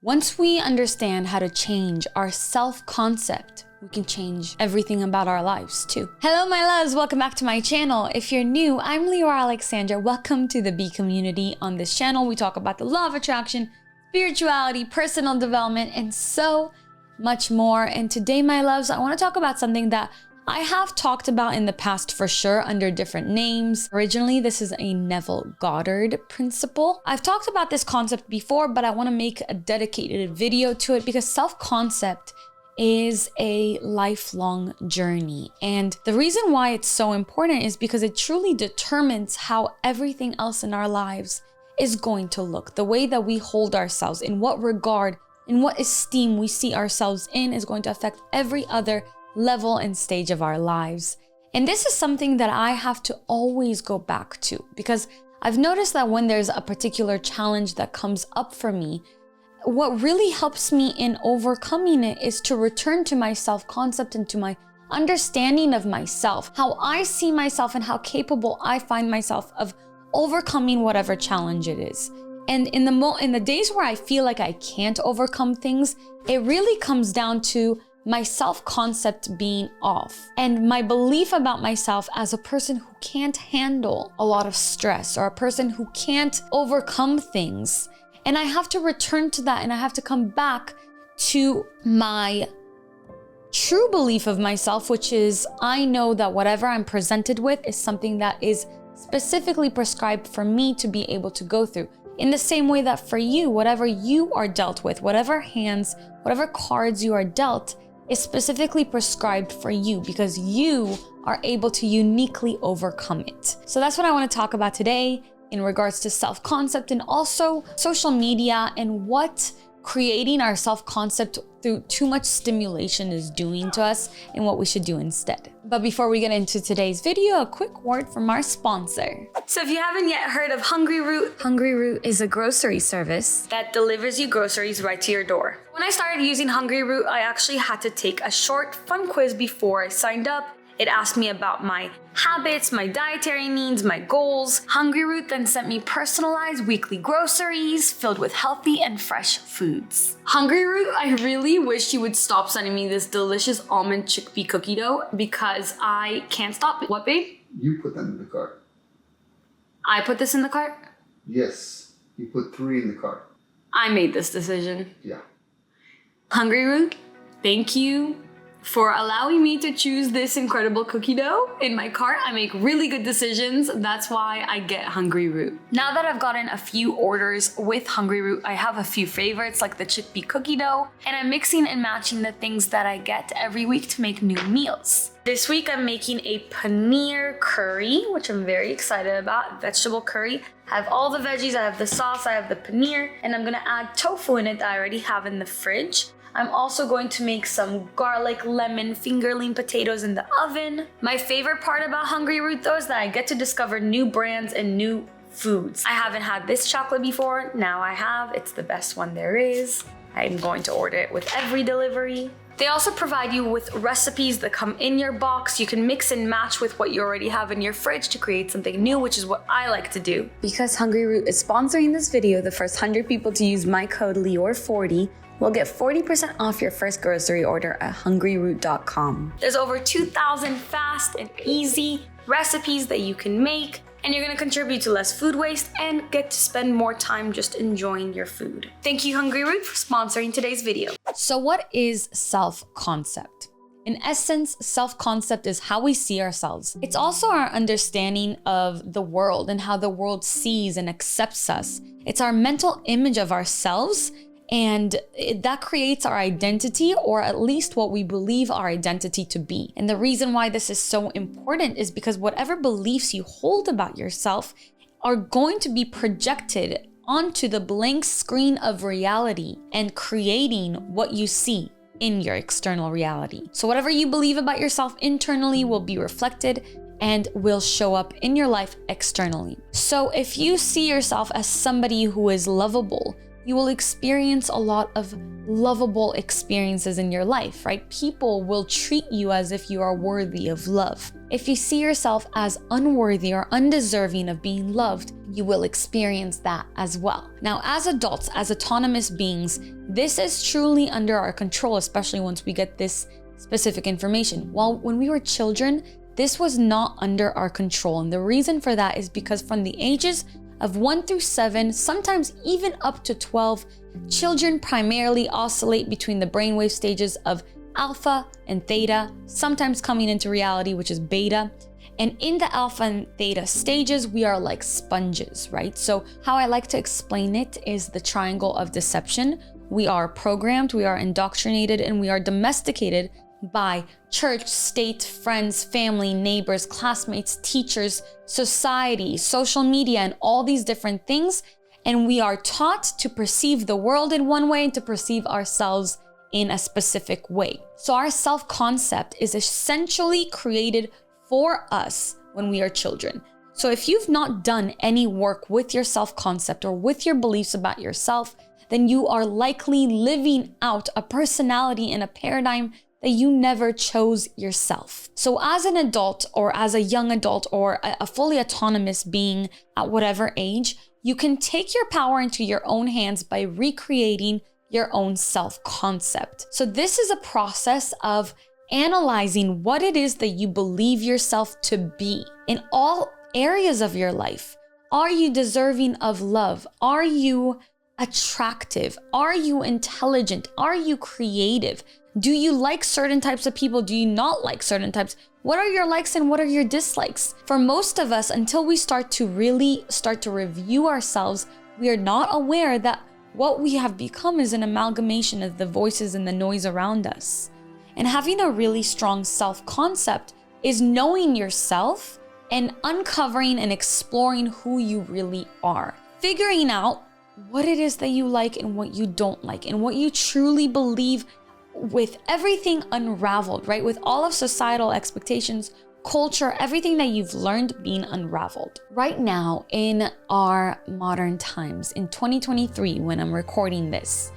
Once we understand how to change our self-concept, we can change everything about our lives too. Hello, my loves. Welcome back to my channel. If you're new, I'm Leeor Alexandra. Welcome to the B community. On this channel, we talk about the law of attraction, spirituality, personal development, and so much more. And today, my loves, I want to talk about something that I have talked about in the past for sure under different names. Originally, this is a Neville Goddard principle. I've talked about this concept before, but I want to make a dedicated video to it because self-concept is a lifelong journey. And the reason why it's so important is because it truly determines how everything else in our lives is going to look. The way that we hold ourselves, in what regard, in what esteem we see ourselves in, is going to affect every other level and stage of our lives. And this is something that I have to always go back to because I've noticed that when there's a particular challenge that comes up for me, what really helps me in overcoming it is to return to my self-concept and to my understanding of myself, how I see myself and how capable I find myself of overcoming whatever challenge it is. And in the days where I feel like I can't overcome things, it really comes down to my self-concept being off and my belief about myself as a person who can't handle a lot of stress or a person who can't overcome things. And I have to return to that and I have to come back to my true belief of myself, which is I know that whatever I'm presented with is something that is specifically prescribed for me to be able to go through. In the same way that for you, whatever you are dealt with, whatever hands, whatever cards you are dealt, is specifically prescribed for you because you are able to uniquely overcome it. So that's what I want to talk about today in regards to self-concept and also social media and what creating our self-concept through too much stimulation is doing to us and what we should do instead. But before we get into today's video, a quick word from our sponsor. So if you haven't yet heard of Hungry Root is a grocery service that delivers you groceries right to your door. When I started using Hungry Root, I actually had to take a short, fun quiz before I signed up. It asked me about my habits, my dietary needs, my goals. Hungry Root then sent me personalized weekly groceries filled with healthy and fresh foods. Hungry Root, I really wish you would stop sending me this delicious almond chickpea cookie dough because I can't stop it. What, babe? You put them in the cart. I put this in the cart? Yes, you put 3 in the cart. I made this decision. Yeah. Hungry Root, thank you for allowing me to choose this incredible cookie dough in my cart. I make really good decisions. That's why I get Hungry Root. Now that I've gotten a few orders with Hungry Root, I have a few favorites like the chickpea cookie dough, and I'm mixing and matching the things that I get every week to make new meals. This week I'm making a paneer curry, which I'm very excited about, vegetable curry. I have all the veggies, I have the sauce, I have the paneer, and I'm gonna add tofu in it that I already have in the fridge. I'm also going to make some garlic, lemon, fingerling potatoes in the oven. My favorite part about Hungry Root though is that I get to discover new brands and new foods. I haven't had this chocolate before, now I have. It's the best one there is. I'm going to order it with every delivery. They also provide you with recipes that come in your box. You can mix and match with what you already have in your fridge to create something new, which is what I like to do. Because Hungry Root is sponsoring this video, the first 100 people to use my code Leeor40 will get 40% off your first grocery order at hungryroot.com. There's over 2,000 fast and easy recipes that you can make, and you're gonna contribute to less food waste and get to spend more time just enjoying your food. Thank you, Hungry Root, for sponsoring today's video. So what is self-concept? In essence, self-concept is how we see ourselves. It's also our understanding of the world and how the world sees and accepts us. It's our mental image of ourselves, and that creates our identity, or at least what we believe our identity to be. And the reason why this is so important is because whatever beliefs you hold about yourself are going to be projected onto the blank screen of reality and creating what you see in your external reality. So whatever you believe about yourself internally will be reflected and will show up in your life externally. So if you see yourself as somebody who is lovable, you will experience a lot of lovable experiences in your life, right? People will treat you as if you are worthy of love. If you see yourself as unworthy or undeserving of being loved, you will experience that as well. Now, as adults, as autonomous beings, this is truly under our control, especially once we get this specific information. While when we were children, this was not under our control. And the reason for that is because from the ages of 1 through 7, sometimes even up to 12, children primarily oscillate between the brainwave stages of alpha and theta, sometimes coming into reality, which is beta. And in the alpha and theta stages, we are like sponges, right? So how I like to explain it is the triangle of deception. We are programmed, we are indoctrinated, and we are domesticated by church, state, friends, family, neighbors, classmates, teachers, society, social media, and all these different things. And we are taught to perceive the world in one way and to perceive ourselves in a specific way. So our self-concept is essentially created for us when we are children. So if you've not done any work with your self-concept or with your beliefs about yourself, then you are likely living out a personality and a paradigm that you never chose yourself. So as an adult or as a young adult or a fully autonomous being at whatever age, you can take your power into your own hands by recreating your own self-concept. So this is a process of analyzing what it is that you believe yourself to be in all areas of your life. Are you deserving of love? Are you attractive? Are you intelligent? Are you creative? Do you like certain types of people? Do you not like certain types? What are your likes and what are your dislikes? For most of us, until we start to review ourselves, we are not aware that what we have become is an amalgamation of the voices and the noise around us. And having a really strong self-concept is knowing yourself and uncovering and exploring who you really are. Figuring out what it is that you like and what you don't like and what you truly believe, with everything unraveled, right? With all of societal expectations, culture, everything that you've learned being unraveled. Right now, in our modern times, in 2023, when I'm recording this,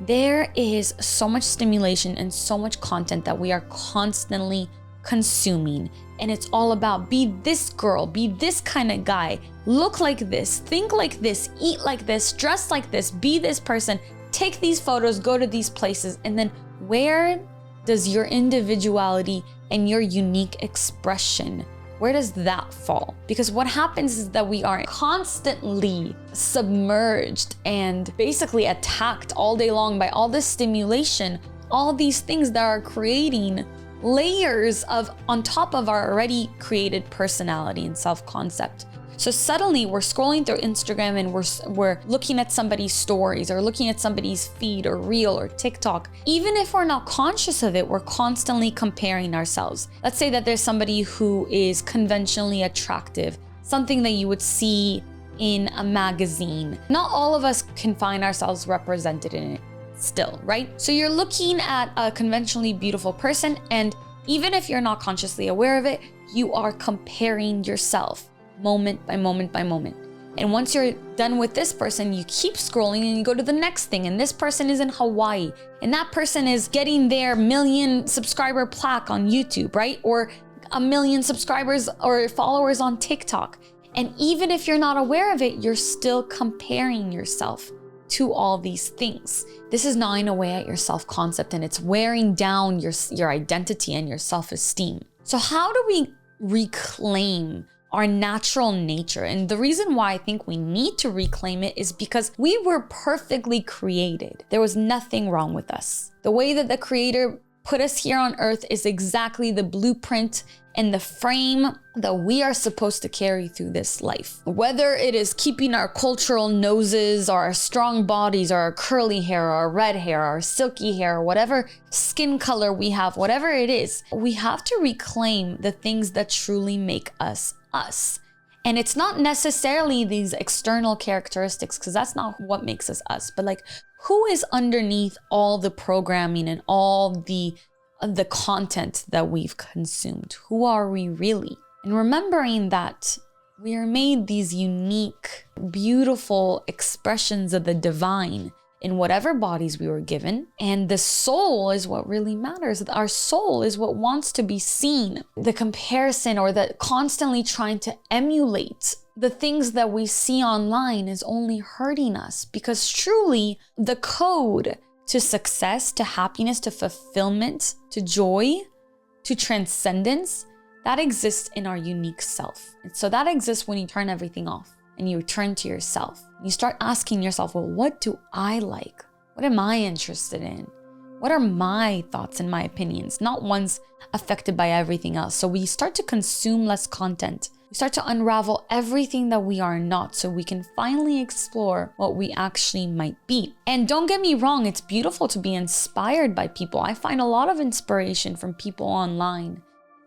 there is so much stimulation and so much content that we are constantly consuming. And it's all about be this girl, be this kind of guy, look like this, think like this, eat like this, dress like this, be this person, take these photos, go to these places. And then where does your individuality and your unique expression, where does that fall? Because what happens is that we are constantly submerged and basically attacked all day long by all this stimulation, all these things that are creating layers of on top of our already created personality and self-concept. So suddenly we're scrolling through Instagram and we're looking at somebody's stories or looking at somebody's feed or reel or TikTok. Even if we're not conscious of it, we're constantly comparing ourselves. Let's say that there's somebody who is conventionally attractive, something that you would see in a magazine. Not all of us can find ourselves represented in it still, right? So you're looking at a conventionally beautiful person, and even if you're not consciously aware of it, you are comparing yourself moment by moment by moment. And once you're done with this person, you keep scrolling and you go to the next thing. And this person is in Hawaii, and that person is getting their 1 million subscriber plaque on YouTube, right? Or 1 million subscribers or followers on TikTok. And even if you're not aware of it, you're still comparing yourself to all these things. This is gnawing away at your self-concept, and it's wearing down your identity and your self-esteem. So how do we reclaim our natural nature? And the reason why I think we need to reclaim it is because we were perfectly created. There was nothing wrong with us. The way that the Creator put us here on earth is exactly the blueprint and the frame that we are supposed to carry through this life. Whether it is keeping our cultural noses or our strong bodies or our curly hair or our red hair or our silky hair, or whatever skin color we have, whatever it is, we have to reclaim the things that truly make us us. And it's not necessarily these external characteristics, because that's not what makes us us, but like, who is underneath all the programming and all the content that we've consumed? Who are we really? And remembering that We are made these unique, beautiful expressions of the divine in whatever bodies we were given. And the soul is what really matters. Our soul is what wants to be seen. The comparison or the constantly trying to emulate the things that we see online is only hurting us, because truly the code to success, to happiness, to fulfillment, to joy, to transcendence, that exists in our unique self. And so that exists when you turn everything off and you return to yourself. You start asking yourself, well, what do I like? What am I interested in? What are my thoughts and my opinions? Not ones affected by everything else. So we start to consume less content. We start to unravel everything that we are not, so we can finally explore what we actually might be. And don't get me wrong, it's beautiful to be inspired by people. I find a lot of inspiration from people online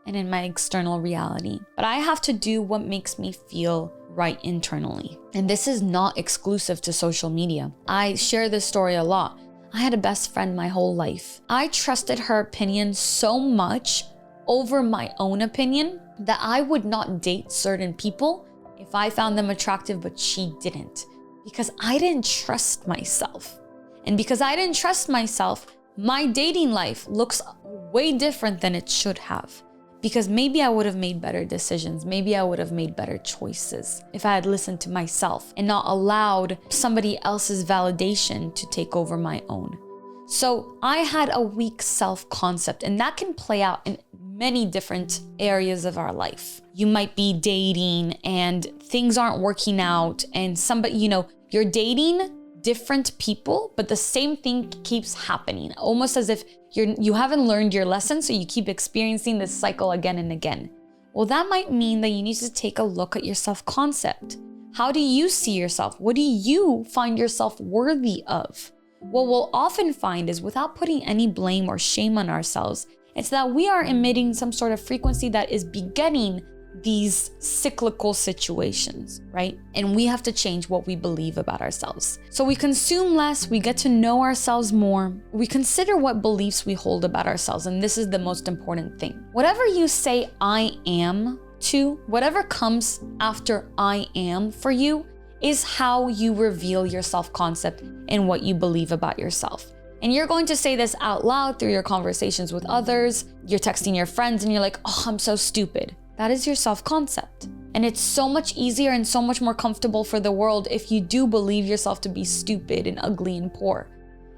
and in my external reality. But I have to do what makes me feel right internally. And this is not exclusive to social media. I share this story a lot. I had a best friend my whole life. I trusted her opinion so much over my own opinion that I would not date certain people if I found them attractive, but she didn't, because I didn't trust myself. And because I didn't trust myself, my dating life looks way different than it should have. Because maybe I would have made better decisions. Maybe I would have made better choices if I had listened to myself and not allowed somebody else's validation to take over my own. So I had a weak self-concept, and that can play out in many different areas of our life. You might be dating and things aren't working out, and somebody, you're dating different people, but the same thing keeps happening, almost as if you haven't learned your lesson, so you keep experiencing this cycle again and again. Well, that might mean that you need to take a look at your self-concept. How do you see yourself? What do you find yourself worthy of? What we'll often find is, without putting any blame or shame on ourselves, it's that we are emitting some sort of frequency that is begetting these cyclical situations, right? And we have to change what we believe about ourselves. So we consume less, we get to know ourselves more, we consider what beliefs we hold about ourselves, and this is the most important thing. Whatever you say I am to, whatever comes after I am for you, is how you reveal your self-concept and what you believe about yourself. And you're going to say this out loud through your conversations with others. You're texting your friends and you're like, oh, I'm so stupid. That is your self-concept. And it's so much easier and so much more comfortable for the world if you do believe yourself to be stupid and ugly and poor.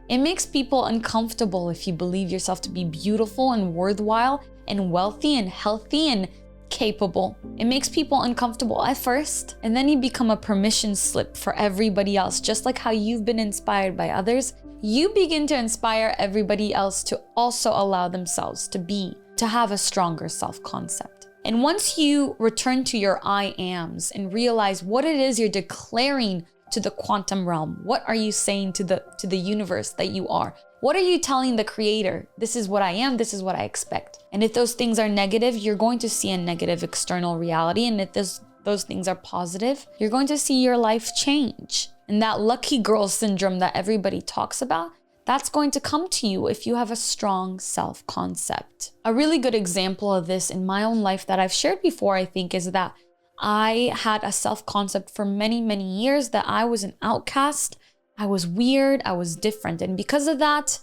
It makes people uncomfortable if you believe yourself to be beautiful and worthwhile and wealthy and healthy and capable. It makes people uncomfortable at first, and then you become a permission slip for everybody else. Just like how you've been inspired by others, you begin to inspire everybody else to also allow themselves to have a stronger self-concept. And once you return to your I ams and realize what it is you're declaring to the quantum realm, what are you saying to the universe that you are? What are you telling the creator? This is what I am, this is what I expect. And if those things are negative, you're going to see a negative external reality. And if those things are positive, you're going to see your life change. And that lucky girl syndrome that everybody talks about, that's going to come to you if you have a strong self-concept. A really good example of this in my own life that I've shared before, I think, is that I had a self-concept for many, many years that I was an outcast, I was weird, I was different. And because of that,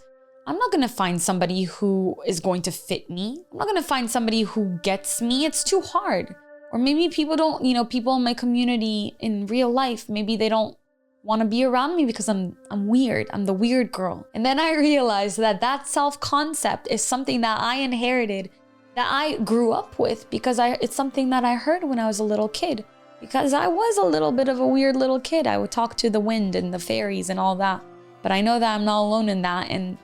I'm not gonna find somebody who is going to fit me. I'm not gonna find somebody who gets me. It's too hard. Or maybe people don't, people in my community in real life, maybe they don't want to be around me because I'm weird. I'm the weird girl. And then I realized that self-concept is something that I inherited, that I grew up with, because it's something that I heard when I was a little kid. Because I was a little bit of a weird little kid. I would talk to the wind and the fairies and all that. But I know that I'm not alone in that. And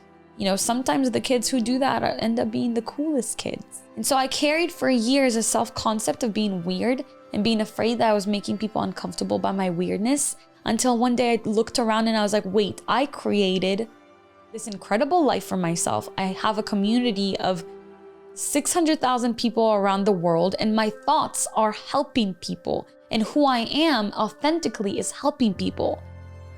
sometimes the kids who do that end up being the coolest kids. And so I carried for years a self-concept of being weird and being afraid that I was making people uncomfortable by my weirdness. Until one day I looked around and I was like, wait, I created this incredible life for myself. I have a community of 600,000 people around the world, and my thoughts are helping people. And who I am authentically is helping people.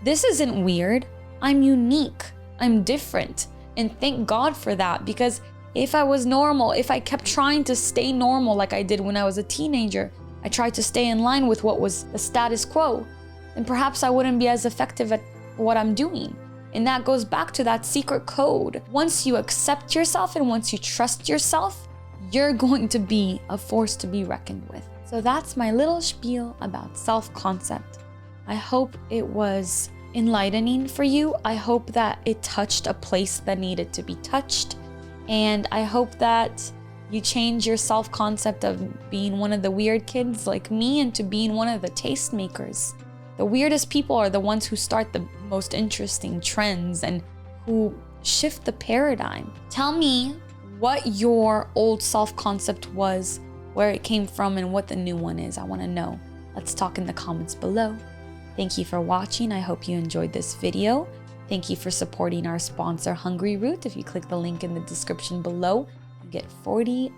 This isn't weird. I'm unique. I'm different. And thank God for that, because if I was normal, if I kept trying to stay normal like I did when I was a teenager, I tried to stay in line with what was the status quo, then perhaps I wouldn't be as effective at what I'm doing. And that goes back to that secret code. Once you accept yourself and once you trust yourself, you're going to be a force to be reckoned with. So that's my little spiel about self-concept. I hope it was enlightening for you. I hope that it touched a place that needed to be touched. And I hope that you change your self-concept of being one of the weird kids like me into being one of the tastemakers. The weirdest people are the ones who start the most interesting trends and who shift the paradigm. Tell me what your old self-concept was, where it came from, and what the new one is. I want to know. Let's talk in the comments below. Thank you for watching. I hope you enjoyed this video. Thank you for supporting our sponsor, Hungry Root. If you click the link in the description below, you get 40%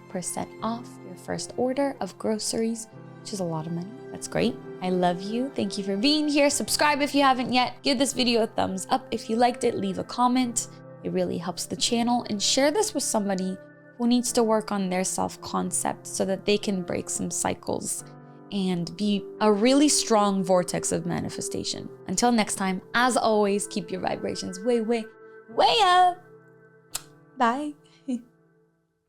off your first order of groceries, which is a lot of money. That's great. I love you. Thank you for being here. Subscribe if you haven't yet. Give this video a thumbs up if you liked it. Leave a comment. It really helps the channel. And share this with somebody who needs to work on their self-concept so that they can break some cycles and be a really strong vortex of manifestation. Until next time, as always, keep your vibrations way, way, way up. Bye.